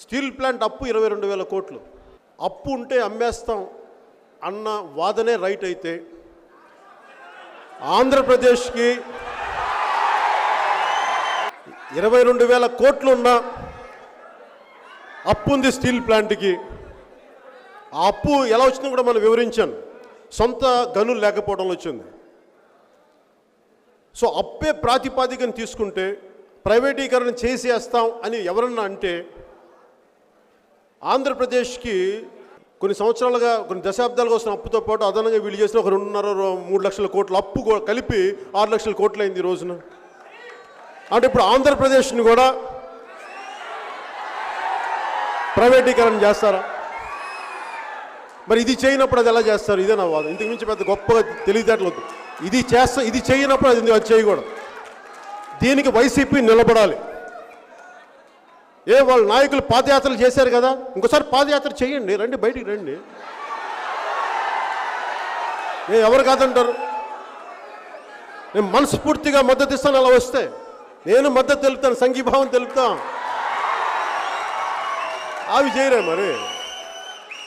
Steel plant అప్పు 22,000 కోట్లు. అప్పు ఉంటే అమ్మేస్తాం అన్న వాదనే రైట్ అయితే, ఆంధ్రప్రదేశ్కి 22,000 కోట్లు ఉన్న అప్పు ఉంది స్టీల్ ప్లాంట్కి. ఆ అప్పు ఎలా వచ్చిందో కూడా మనం వివరించాను. సొంత గనులు లేకపోవడంలో వచ్చింది. సో అప్పే ప్రాతిపాదికను తీసుకుంటే ప్రైవేటీకరణ చేసేస్తాం అని ఎవరన్నా అంటే, ఆంధ్రప్రదేశ్కి కొన్ని సంవత్సరాలుగా కొన్ని దశాబ్దాలుగా వస్తున్న అప్పుతో పాటు అదనంగా వీళ్ళు చేసిన ఒక 2.5-3 లక్షల కోట్ల అప్పు కలిపి 6 లక్షల కోట్లు అయింది ఈ రోజున. అంటే ఇప్పుడు ఆంధ్రప్రదేశ్ని కూడా ప్రైవేటీకరణ చేస్తారా? మరి ఇది చేయనప్పుడు అది ఎలా చేస్తారు? ఇదే నా వాదం. ఇంతకు మించి పెద్ద గొప్పగా తెలివితేటలు వద్దు. ఇది చేయనప్పుడు అది చేయకూడదు. దీనికి వైసీపీ నిలబడాలి. వాళ్ళ నాయకులు పాదయాత్రలు చేశారు కదా, ఇంకోసారి పాదయాత్ర చేయండి, రండి, బయటికి రండి. ఎవరు కాదంటారు? నేను మనస్ఫూర్తిగా మద్దతు ఇస్తాను. అలా వస్తే నేను మద్దతు తెలుపుతాను, సంఘీభావం తెలుపుతాం. అవి చేయరే మరి.